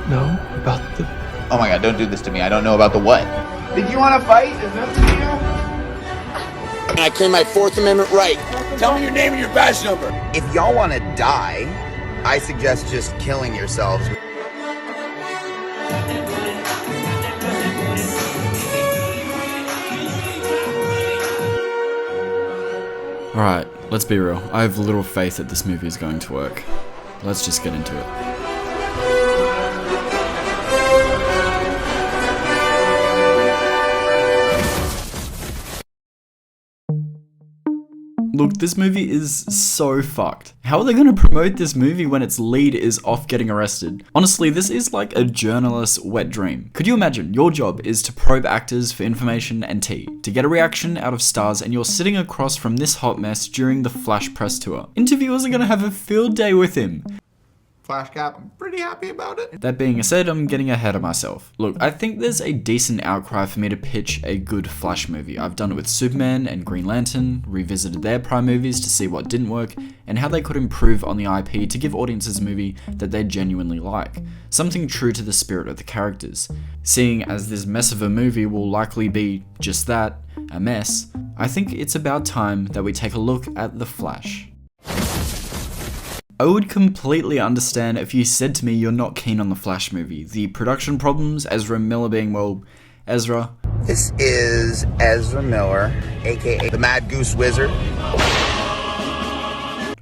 know about the... Oh my god, don't do this to me. I don't know about the what. Did you want to fight? Is that the deal? And I claim my Fourth Amendment right. Tell me your name and your badge number. If y'all want to die, I suggest just killing yourselves. Alright, let's be real. I have little faith that this movie is going to work. Let's just get into it. Look, this movie is so fucked. How are they going to promote this movie when its lead is off getting arrested? Honestly, this is like a journalist's wet dream. Could you imagine your job is to probe actors for information and tea, to get a reaction out of stars, and you're sitting across from this hot mess during the Flash press tour? Interviewers are going to have a field day with him. Flash Cap, I'm pretty happy about it. That being said, I'm getting ahead of myself. Look, I think there's a decent outcry for me to pitch a good Flash movie. I've done it with Superman and Green Lantern, revisited their prime movies to see what didn't work, and how they could improve on the IP to give audiences a movie that they genuinely like. Something true to the spirit of the characters. Seeing as this mess of a movie will likely be just that, a mess, I think it's about time that we take a look at The Flash. I would completely understand if you said to me you're not keen on the Flash movie. The production problems, Ezra Miller being, well, Ezra. This is Ezra Miller, aka the Mad Goose Wizard.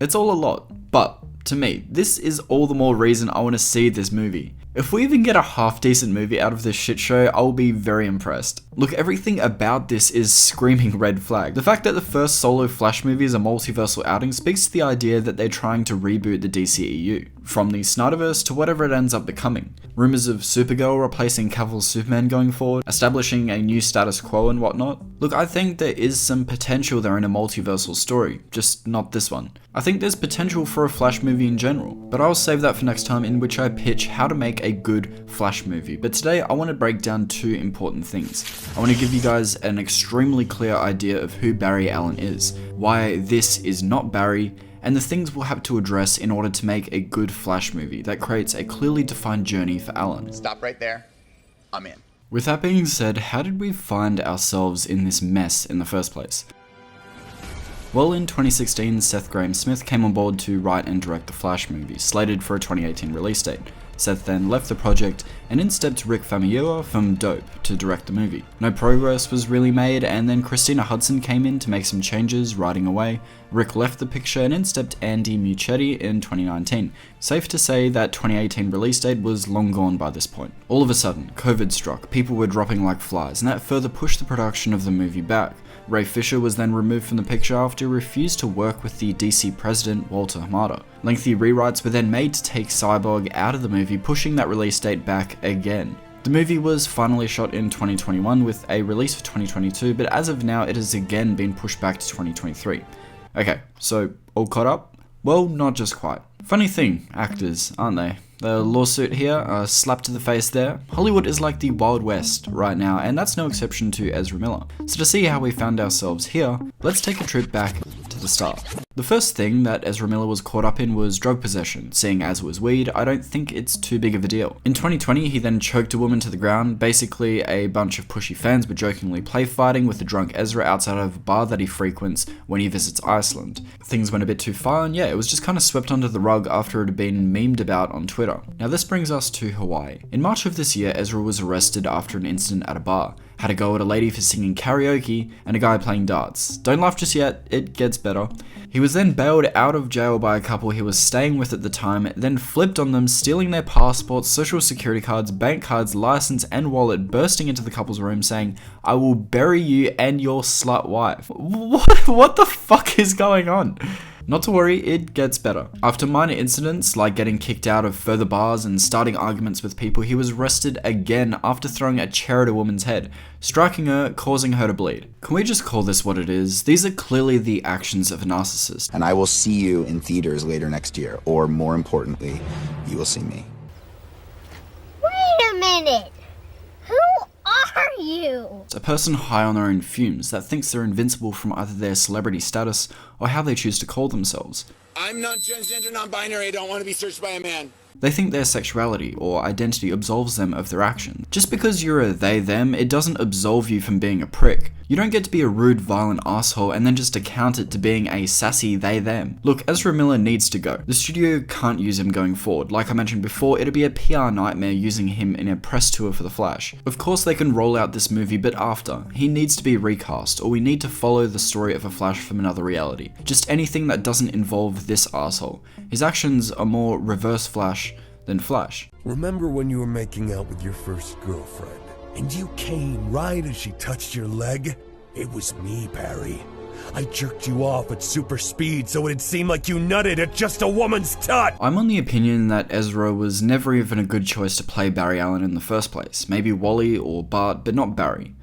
It's all a lot, but to me, this is all the more reason I want to see this movie. If we even get a half decent movie out of this shit show, I'll be very impressed. Look, everything about this is screaming red flag. The fact that the first solo Flash movie is a multiversal outing speaks to the idea that they're trying to reboot the DCEU, from the Snyderverse to whatever it ends up becoming. Rumours of Supergirl replacing Cavill's Superman going forward, establishing a new status quo and whatnot. Look, I think there is some potential there in a multiversal story, just not this one. I think there's potential for a Flash movie in general, but I'll save that for next time, in which I pitch how to make a good Flash movie. But today I want to break down two important things. I want to give you guys an extremely clear idea of who Barry Allen is, why this is not Barry, and the things we'll have to address in order to make a good Flash movie that creates a clearly defined journey for Allen. Stop right there. I'm in. With that being said, how did we find ourselves in this mess in the first place? Well, in 2016, Seth Grahame-Smith came on board to write and direct the Flash movie, slated for a 2018 release date. Seth then left the project, and in stepped Rick Famuyiwa from Dope to direct the movie. No progress was really made, and then Christina Hudson came in to make some changes, writing away. Rick left the picture, and in stepped Andy Muschietti in 2019. Safe to say that 2018 release date was long gone by this point. All of a sudden, COVID struck, people were dropping like flies, and that further pushed the production of the movie back. Ray Fisher was then removed from the picture after he refused to work with the DC president, Walter Hamada. Lengthy rewrites were then made to take Cyborg out of the movie, pushing that release date back again. The movie was finally shot in 2021 with a release for 2022, but as of now it has again been pushed back to 2023. Okay, so all caught up? Well, not just quite. Funny thing, actors, aren't they? The lawsuit here, a slap to the face there. Hollywood is like the Wild West right now, and that's no exception to Ezra Miller. So to see how we found ourselves here, let's take a trip back to the start. The first thing that Ezra Miller was caught up in was drug possession. Seeing as it was weed, I don't think it's too big of a deal. In 2020, he then choked a woman to the ground. Basically, a bunch of pushy fans were jokingly play fighting with the drunk Ezra outside of a bar that he frequents when he visits Iceland. Things went a bit too far, and yeah, it was just kind of swept under the rug after it had been memed about on Twitter. Now this brings us to Hawaii. In March of this year, Ezra was arrested after an incident at a bar. Had a go at a lady for singing karaoke and a guy playing darts. Don't laugh just yet, it gets better. He was then bailed out of jail by a couple he was staying with at the time, then flipped on them, stealing their passports, social security cards, bank cards, license, and wallet, bursting into the couple's room saying, "I will bury you and your slut wife." What the fuck is going on? Not to worry, it gets better. After minor incidents like getting kicked out of further bars and starting arguments with people, he was arrested again after throwing a chair at a woman's head, striking her, causing her to bleed. Can we just call this what it is? These are clearly the actions of a narcissist. And I will see you in theaters later next year, or more importantly, you will see me. Wait a minute! Who are you? A person high on their own fumes that thinks they're invincible from either their celebrity status or how they choose to call themselves. I'm not transgender, non-binary. I don't want to be searched by a man. They think their sexuality or identity absolves them of their actions. Just because you're a they-them, it doesn't absolve you from being a prick. You don't get to be a rude, violent asshole and then just account it to being a sassy they-them. Look, Ezra Miller needs to go. The studio can't use him going forward. Like I mentioned before, it'd be a PR nightmare using him in a press tour for The Flash. Of course they can roll out this movie, but after. He needs to be recast, or we need to follow the story of a Flash from another reality. Just anything that doesn't involve this asshole. His actions are more reverse Flash than Flash. Remember when you were making out with your first girlfriend, and you came right as she touched your leg? It was me, Barry. I jerked you off at super speed so it'd seem like you nutted at just a woman's touch! I'm on the opinion that Ezra was never even a good choice to play Barry Allen in the first place. Maybe Wally or Bart, but not Barry.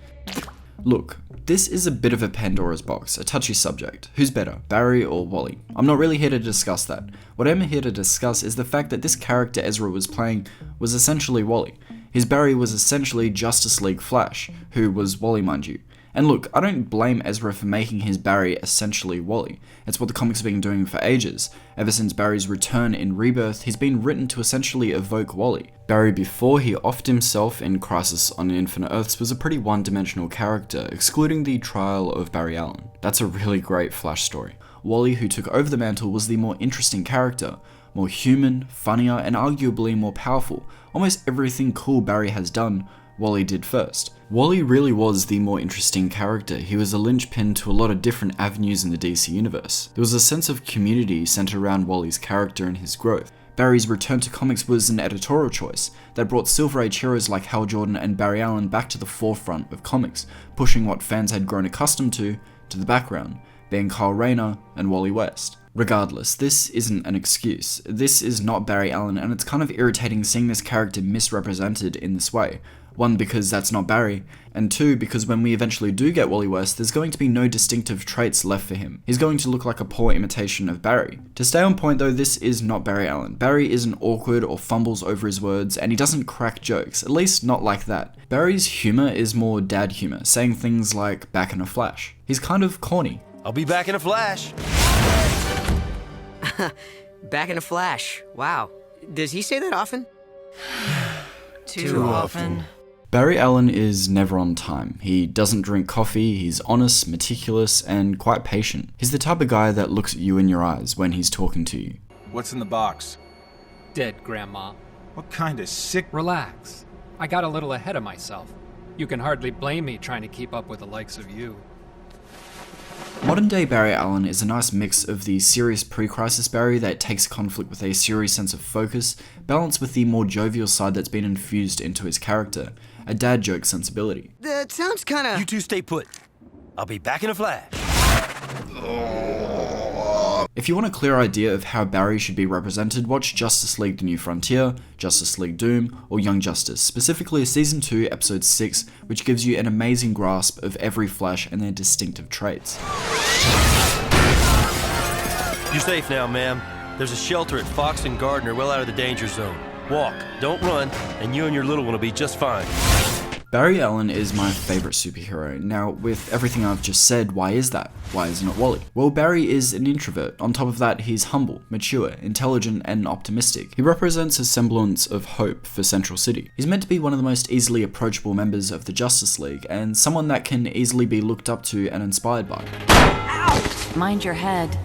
Look, this is a bit of a Pandora's box, a touchy subject. Who's better, Barry or Wally? I'm not really here to discuss that. What I'm here to discuss is the fact that this character Ezra was playing was essentially Wally. His Barry was essentially Justice League Flash, who was Wally, mind you. And look, I don't blame Ezra for making his Barry essentially Wally. It's what the comics have been doing for ages. Ever since Barry's return in Rebirth, he's been written to essentially evoke Wally. Barry, before he offed himself in Crisis on Infinite Earths, was a pretty one-dimensional character, excluding the trial of Barry Allen. That's a really great Flash story. Wally, who took over the mantle, was the more interesting character. More human, funnier, and arguably more powerful. Almost everything cool Barry has done, Wally did first. Wally really was the more interesting character. He was a linchpin to a lot of different avenues in the DC Universe. There was a sense of community centered around Wally's character and his growth. Barry's return to comics was an editorial choice that brought Silver Age heroes like Hal Jordan and Barry Allen back to the forefront of comics, pushing what fans had grown accustomed to the background, being Kyle Rayner and Wally West. Regardless, this isn't an excuse. This is not Barry Allen, and it's kind of irritating seeing this character misrepresented in this way. One, because that's not Barry, and two, because when we eventually do get Wally West, there's going to be no distinctive traits left for him. He's going to look like a poor imitation of Barry. To stay on point though, this is not Barry Allen. Barry isn't awkward or fumbles over his words, and he doesn't crack jokes, at least not like that. Barry's humor is more dad humor, saying things like, back in a flash. He's kind of corny. I'll be back in a flash. Back in a flash. Wow. Does he say that often? Too often. Barry Allen is never on time. He doesn't drink coffee, he's honest, meticulous, and quite patient. He's the type of guy that looks at you in your eyes when he's talking to you. What's in the box? Dead, Grandma. What kind of sick... Relax. I got a little ahead of myself. You can hardly blame me trying to keep up with the likes of you. Modern day Barry Allen is a nice mix of the serious pre-crisis Barry that takes conflict with a serious sense of focus, balanced with the more jovial side that's been infused into his character, a dad joke sensibility. That sounds kinda... You two stay put. I'll be back in a flash. If you want a clear idea of how Barry should be represented, watch Justice League The New Frontier, Justice League Doom, or Young Justice, specifically Season 2, Episode 6, which gives you an amazing grasp of every Flash and their distinctive traits. You're safe now, ma'am. There's a shelter at Fox and Gardner well out of the danger zone. Walk, don't run, and you and your little one will be just fine. Barry Allen is my favorite superhero. Now, with everything I've just said, why is that? Why isn't it Wally? Well, Barry is an introvert. On top of that, he's humble, mature, intelligent, and optimistic. He represents a semblance of hope for Central City. He's meant to be one of the most easily approachable members of the Justice League, and someone that can easily be looked up to and inspired by. Ow! Mind your head.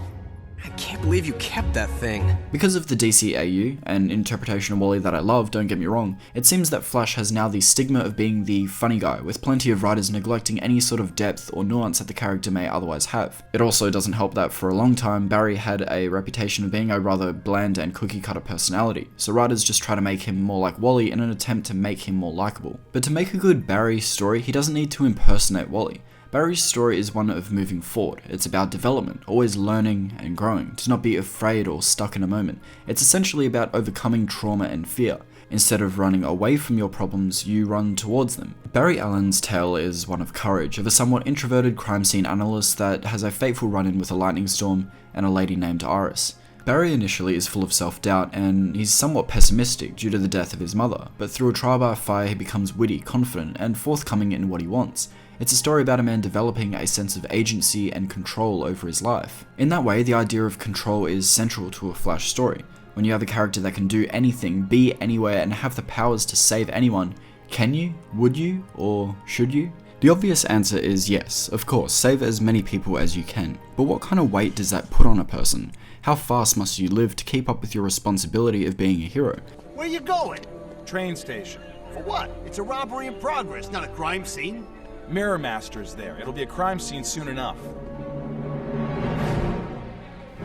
I can't believe you kept that thing. Because of the DCAU, an interpretation of Wally that I love, don't get me wrong, it seems that Flash has now the stigma of being the funny guy, with plenty of writers neglecting any sort of depth or nuance that the character may otherwise have. It also doesn't help that for a long time, Barry had a reputation of being a rather bland and cookie-cutter personality, so writers just try to make him more like Wally in an attempt to make him more likable. But to make a good Barry story, he doesn't need to impersonate Wally. Barry's story is one of moving forward. It's about development, always learning and growing, to not be afraid or stuck in a moment. It's essentially about overcoming trauma and fear. Instead of running away from your problems, you run towards them. Barry Allen's tale is one of courage, of a somewhat introverted crime scene analyst that has a fateful run-in with a lightning storm and a lady named Iris. Barry initially is full of self-doubt, and he's somewhat pessimistic due to the death of his mother, but through a trial by fire he becomes witty, confident, and forthcoming in what he wants. It's a story about a man developing a sense of agency and control over his life. In that way, the idea of control is central to a Flash story. When you have a character that can do anything, be anywhere, and have the powers to save anyone, can you? Would you? Or should you? The obvious answer is yes, of course, save as many people as you can. But what kind of weight does that put on a person? How fast must you live to keep up with your responsibility of being a hero? Where you going? Train station. For what? It's a robbery in progress, not a crime scene. Mirror Master's there. It'll be a crime scene soon enough.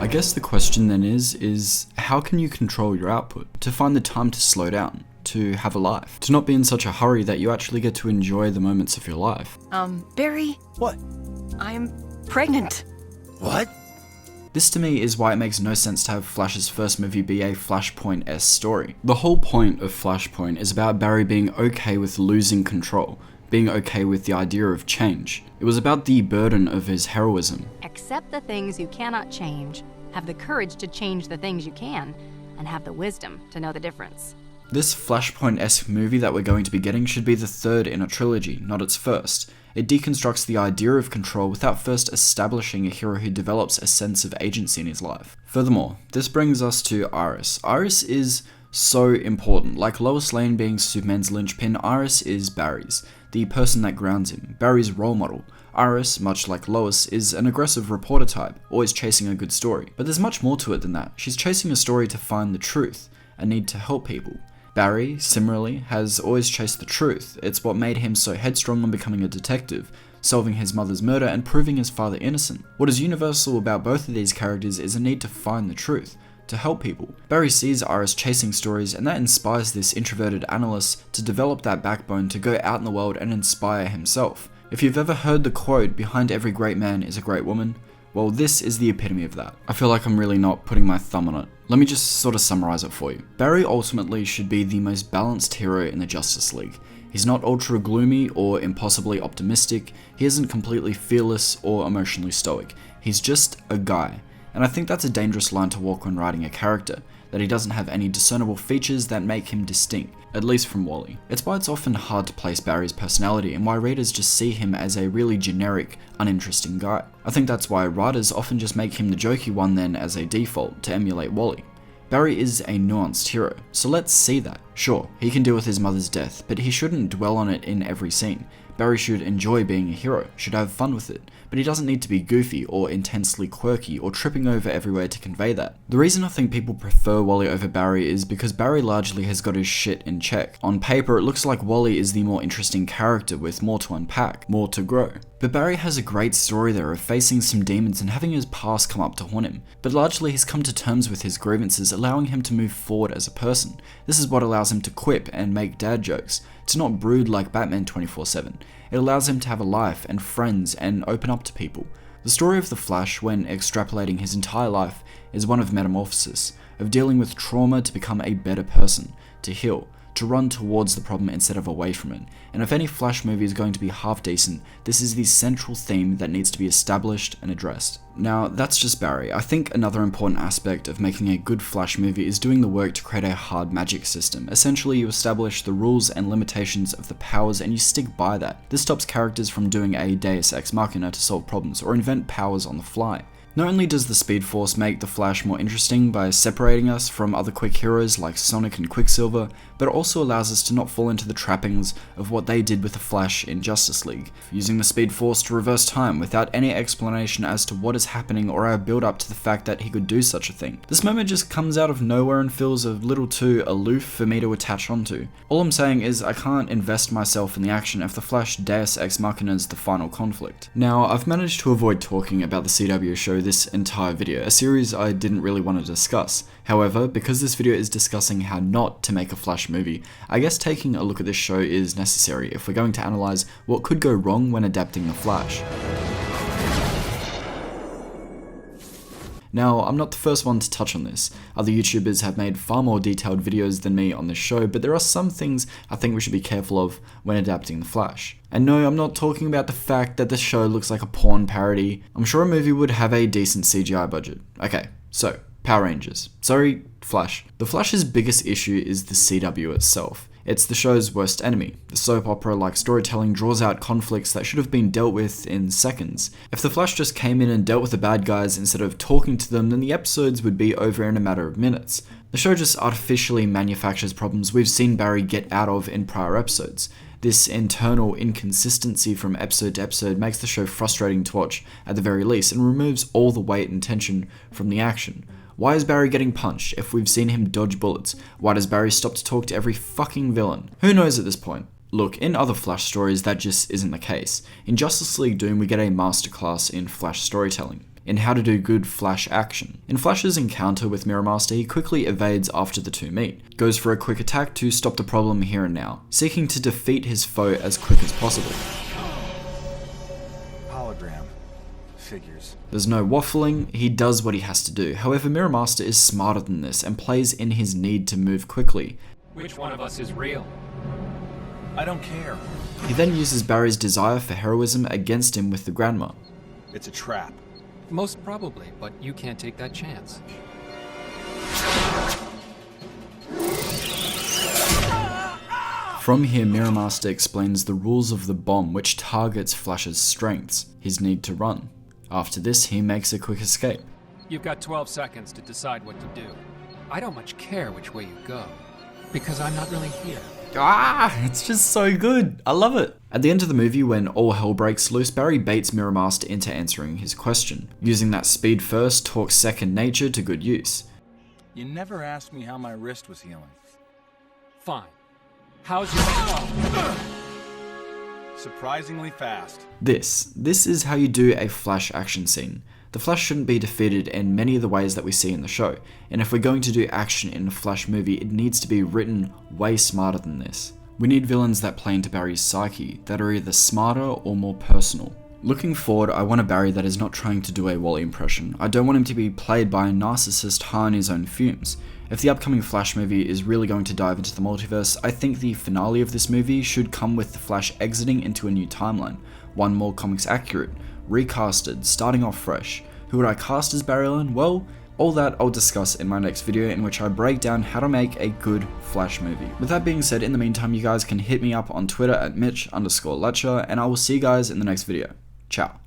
I guess the question then is how can you control your output? To find the time to slow down, to have a life, to not be in such a hurry that you actually get to enjoy the moments of your life. Barry? What? I'm pregnant. What? This to me is why it makes no sense to have Flash's first movie be a Flashpoint-esque story. The whole point of Flashpoint is about Barry being okay with losing control, being okay with the idea of change. It was about the burden of his heroism. Accept the things you cannot change, have the courage to change the things you can, and have the wisdom to know the difference. This Flashpoint-esque movie that we're going to be getting should be the third in a trilogy, not its first. It deconstructs the idea of control without first establishing a hero who develops a sense of agency in his life. Furthermore, this brings us to Iris. Iris is so important. Like Lois Lane being Superman's linchpin, Iris is Barry's, the person that grounds him, Barry's role model. Iris, much like Lois, is an aggressive reporter type, always chasing a good story. But there's much more to it than that. She's chasing a story to find the truth, a need to help people. Barry, similarly, has always chased the truth. It's what made him so headstrong on becoming a detective, solving his mother's murder and proving his father innocent. What is universal about both of these characters is a need to find the truth, to help people. Barry sees Iris chasing stories, and that inspires this introverted analyst to develop that backbone to go out in the world and inspire himself. If you've ever heard the quote, "Behind every great man is a great woman," well, this is the epitome of that. I feel like I'm really not putting my thumb on it. Let me just sort of summarize it for you. Barry ultimately should be the most balanced hero in the Justice League. He's not ultra gloomy or impossibly optimistic, he isn't completely fearless or emotionally stoic. He's just a guy. And I think that's a dangerous line to walk when writing a character, that he doesn't have any discernible features that make him distinct, at least from Wally. It's why it's often hard to place Barry's personality and why readers just see him as a really generic, uninteresting guy. I think that's why writers often just make him the jokey one then as a default to emulate Wally. Barry is a nuanced hero, so let's see that. Sure, he can deal with his mother's death, but he shouldn't dwell on it in every scene. Barry should enjoy being a hero, should have fun with it, but he doesn't need to be goofy or intensely quirky or tripping over everywhere to convey that. The reason I think people prefer Wally over Barry is because Barry largely has got his shit in check. On paper, it looks like Wally is the more interesting character with more to unpack, more to grow. But Barry has a great story there of facing some demons and having his past come up to haunt him. But largely he's come to terms with his grievances, allowing him to move forward as a person. This is what allows him to quip and make dad jokes, to not brood like Batman 24/7. It allows him to have a life and friends and open up to people. The story of the Flash, when extrapolating his entire life, is one of metamorphosis, of dealing with trauma to become a better person, to heal, to run towards the problem instead of away from it. And if any Flash movie is going to be half decent, this is the central theme that needs to be established and addressed. Now, that's just Barry. I think another important aspect of making a good Flash movie is doing the work to create a hard magic system. Essentially, you establish the rules and limitations of the powers and you stick by that. This stops characters from doing a Deus Ex Machina to solve problems or invent powers on the fly. Not only does the Speed Force make the Flash more interesting by separating us from other quick heroes like Sonic and Quicksilver, but it also allows us to not fall into the trappings of what they did with the Flash in Justice League, using the Speed Force to reverse time without any explanation as to what is happening or our build up to the fact that he could do such a thing. This moment just comes out of nowhere and feels a little too aloof for me to attach onto. All I'm saying is I can't invest myself in the action if the Flash Deus Ex Machina is the final conflict. Now, I've managed to avoid talking about the CW show this entire video, a series I didn't really want to discuss. However, because this video is discussing how not to make a Flash movie, I guess taking a look at this show is necessary if we're going to analyze what could go wrong when adapting the Flash. Now, I'm not the first one to touch on this. Other YouTubers have made far more detailed videos than me on this show, but there are some things I think we should be careful of when adapting The Flash. And no, I'm not talking about the fact that the show looks like a porn parody. I'm sure a movie would have a decent CGI budget. Okay, so, Power Rangers. Sorry, Flash. The Flash's biggest issue is the CW itself. It's the show's worst enemy. The soap opera-like storytelling draws out conflicts that should have been dealt with in seconds. If the Flash just came in and dealt with the bad guys instead of talking to them, then the episodes would be over in a matter of minutes. The show just artificially manufactures problems we've seen Barry get out of in prior episodes. This internal inconsistency from episode to episode makes the show frustrating to watch at the very least, and removes all the weight and tension from the action. Why is Barry getting punched if we've seen him dodge bullets? Why does Barry stop to talk to every fucking villain? Who knows at this point? Look, in other Flash stories that just isn't the case. In Justice League Doom we get a masterclass in Flash storytelling, in how to do good Flash action. In Flash's encounter with Mirror Master, he quickly evades after the two meet, goes for a quick attack to stop the problem here and now, seeking to defeat his foe as quick as possible. Hologram. Figures. There's no waffling, he does what he has to do. However, Mirror Master is smarter than this and plays in his need to move quickly. Which one of us is real? I don't care. He then uses Barry's desire for heroism against him with the Grandma. It's a trap. Most probably, but you can't take that chance. From here, Mirror Master explains the rules of the bomb, which targets Flash's strengths, his need to run. After this, he makes a quick escape. You've got 12 seconds to decide what to do. I don't much care which way you go, because I'm not really here. It's just so good. I love it. At the end of the movie, when all hell breaks loose, Barry baits Mirror Master into answering his question, using that speed first, talk second nature to good use. You never asked me how my wrist was healing. Fine. How's your health? Surprisingly fast. This is how you do a Flash action scene. The Flash shouldn't be defeated in many of the ways that we see in the show, and if we're going to do action in a Flash movie, it needs to be written way smarter than this. We need villains that play into Barry's psyche, that are either smarter or more personal. Looking forward, I want a Barry that is not trying to do a Wally impression. I don't want him to be played by a narcissist high on his own fumes. If the upcoming Flash movie is really going to dive into the multiverse, I think the finale of this movie should come with the Flash exiting into a new timeline, one more comics accurate, recasted, starting off fresh. Who would I cast as Barry Allen? Well, all that I'll discuss in my next video, in which I break down how to make a good Flash movie. With that being said, in the meantime, you guys can hit me up on Twitter at Mitch_Letcher, and I will see you guys in the next video. Ciao.